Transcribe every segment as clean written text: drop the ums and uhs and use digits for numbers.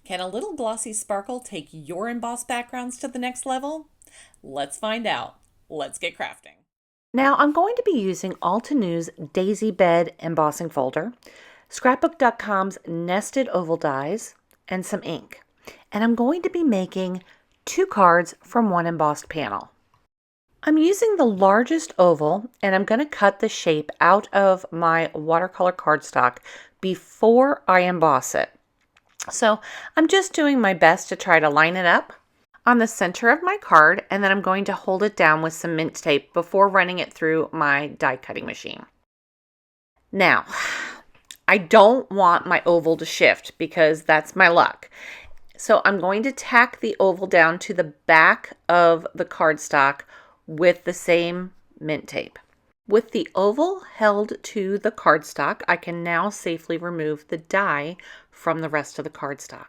Can a little glossy sparkle take your embossed backgrounds to the next level? Let's find out. Let's get crafting. Now I'm going to be using Altenews Daisy Bed embossing folder, Scrapbook.com's nested oval dies, and some ink. And I'm going to be making 2 cards from one embossed panel. I'm using the largest oval and I'm going to cut the shape out of my watercolor cardstock before I emboss it. So I'm just doing my best to try to line it up on the center of my card, and then I'm going to hold it down with some mint tape before running it through my die cutting machine. Now, I don't want my oval to shift because that's my luck. So I'm going to tack the oval down to the back of the cardstock with the same mint tape. With the oval held to the cardstock, I can now safely remove the die from the rest of the cardstock.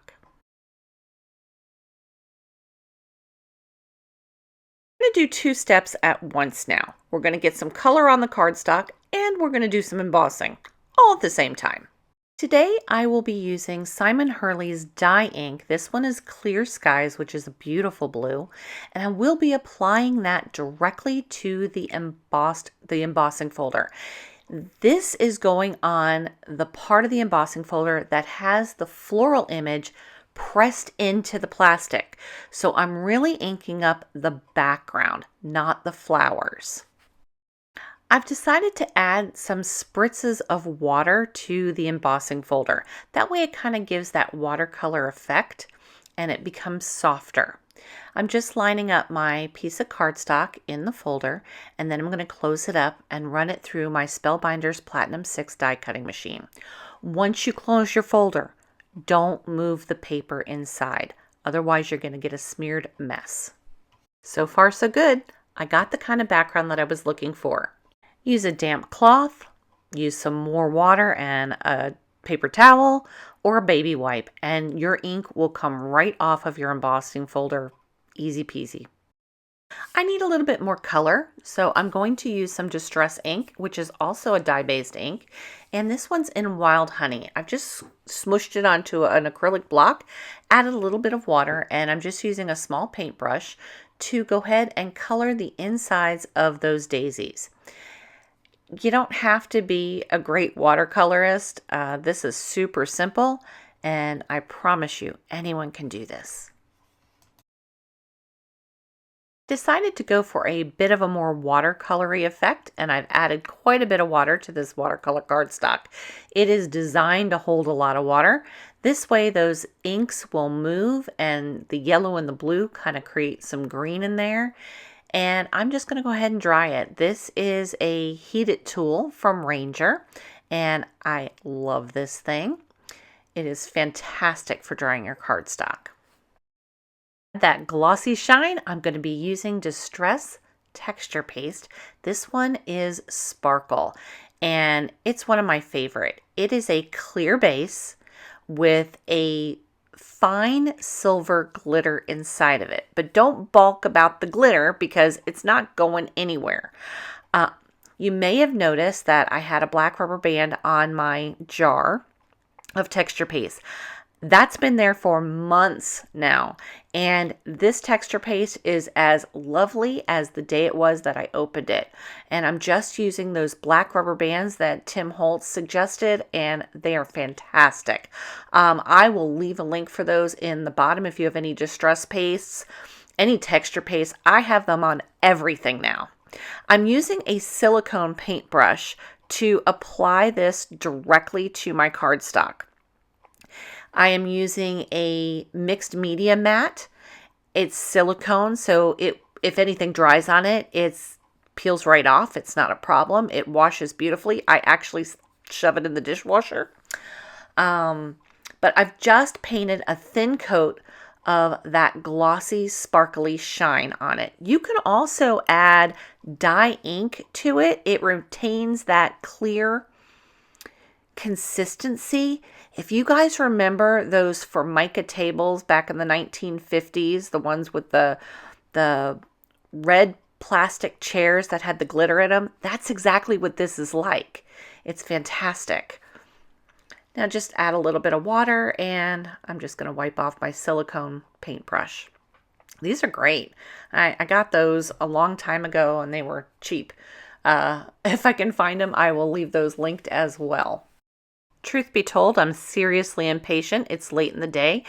I'm going to do 2 steps at once now. We're going to get some color on the cardstock and we're going to do some embossing all at the same time. Today I will be using Simon Hurley's dye ink. This one is Clear Skies, which is a beautiful blue, and I will be applying that directly to the embossing folder. This is going on the part of the embossing folder that has the floral image pressed into the plastic. So I'm really inking up the background, not the flowers. I've decided to add some spritzes of water to the embossing folder. That way it kind of gives that watercolor effect and it becomes softer. I'm just lining up my piece of cardstock in the folder, and then I'm going to close it up and run it through my Spellbinders Platinum 6 die cutting machine. Once you close your folder, don't move the paper inside. Otherwise you're going to get a smeared mess. So far so good. I got the kind of background that I was looking for. Use a damp cloth, use some more water and a paper towel or a baby wipe, and your ink will come right off of your embossing folder. Easy peasy. I need a little bit more color, so I'm going to use some Distress ink, which is also a dye-based ink, and this one's in Wild Honey. I've just smushed it onto an acrylic block, added a little bit of water, and I'm just using a small paintbrush to go ahead and color the insides of those daisies. You don't have to be a great watercolorist. This is super simple, and I promise you, anyone can do this. Decided to go for a bit of a more watercolory effect, and I've added quite a bit of water to this watercolor cardstock. It is designed to hold a lot of water. This way those inks will move and the yellow and the blue kind of create some green in there. And I'm just going to go ahead and dry it. This is a heated tool from Ranger, and I love this thing. It is fantastic for drying your cardstock. That glossy shine, I'm going to be using Distress Texture Paste. This one is Sparkle, and it's one of my favorite. It is a clear base with a fine silver glitter inside of it, but don't balk about the glitter because it's not going anywhere. You may have noticed that I had a black rubber band on my jar of texture paste. That's been there for months now, and this texture paste is as lovely as the day it was that I opened it. And I'm just using those black rubber bands that Tim Holtz suggested, and they are fantastic. I will leave a link for those in the bottom if you have any distress pastes, any texture paste. I have them on everything now. I'm using a silicone paintbrush to apply this directly to my cardstock. I am using a mixed media mat. It's silicone, so if anything dries on it, it peels right off. It's not a problem. It washes beautifully. I actually shove it in the dishwasher. But I've just painted a thin coat of that glossy, sparkly shine on it. You can also add dye ink to it. It retains that clear consistency. If you guys remember those Formica tables back in the 1950s, the ones with the red plastic chairs that had the glitter in them, that's exactly what this is like. It's fantastic. Now just add a little bit of water, and I'm just going to wipe off my silicone paintbrush. These are great. I got those a long time ago and they were cheap. If I can find them, I will leave those linked as well. Truth be told, I'm seriously impatient. It's late in the day,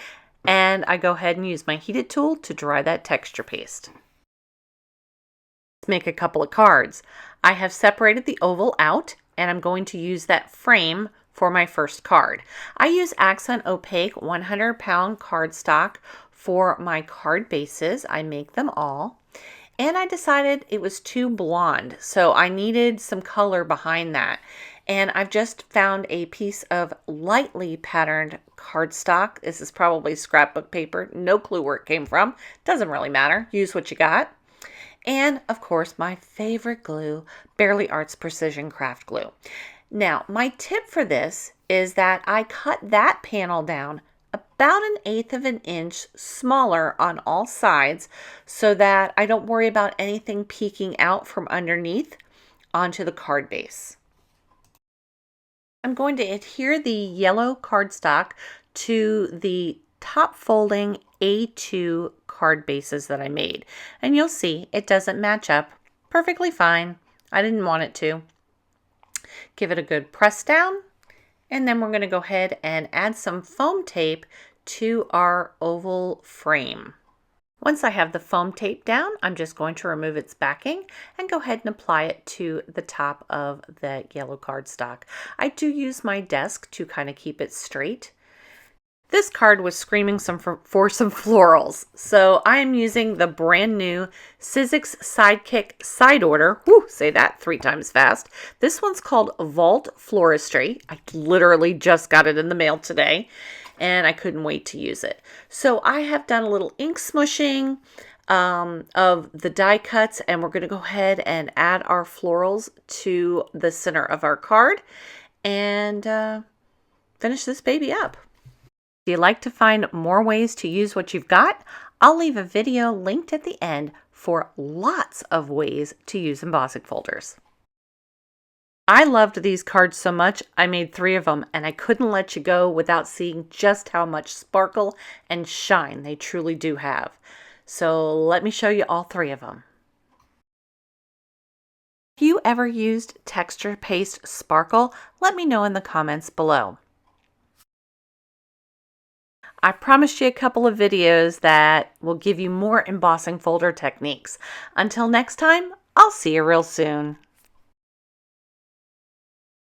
and I go ahead and use my heated tool to dry that texture paste. Let's make a couple of cards. I have separated the oval out, and I'm going to use that frame for my first card. I use Accent Opaque 100-pound cardstock for my card bases. I make them all. And I decided it was too blonde, so I needed some color behind that. And I've just found a piece of lightly patterned cardstock. This is probably scrapbook paper. No clue where it came from. Doesn't really matter. Use what you got. And of course, my favorite glue, Bearly Arts Precision Craft Glue. Now, my tip for this is that I cut that panel down about 1/8 of an inch smaller on all sides so that I don't worry about anything peeking out from underneath onto the card base. I'm going to adhere the yellow cardstock to the top folding A2 card bases that I made. And you'll see it doesn't match up perfectly fine. I didn't want it to. Give it a good press down, and then we're going to go ahead and add some foam tape to our oval frame. Once I have the foam tape down, I'm just going to remove its backing and go ahead and apply it to the top of the yellow cardstock. I do use my desk to kind of keep it straight. This card was screaming for some florals, so I am using the brand new Sizzix Sidekick Side Order. Woo, say that 3 times fast. This one's called Vault Floristry. I literally just got it in the mail today, and I couldn't wait to use it. So I have done a little ink smushing of the die cuts, and we're going to go ahead and add our florals to the center of our card and finish this baby up. If you'd like to find more ways to use what you've got, I'll leave a video linked at the end for lots of ways to use embossing folders. I loved these cards so much, I made 3 of them, and I couldn't let you go without seeing just how much sparkle and shine they truly do have. So let me show you all 3 of them. If you ever used texture paste sparkle, let me know in the comments below. I promised you a couple of videos that will give you more embossing folder techniques. Until next time, I'll see you real soon.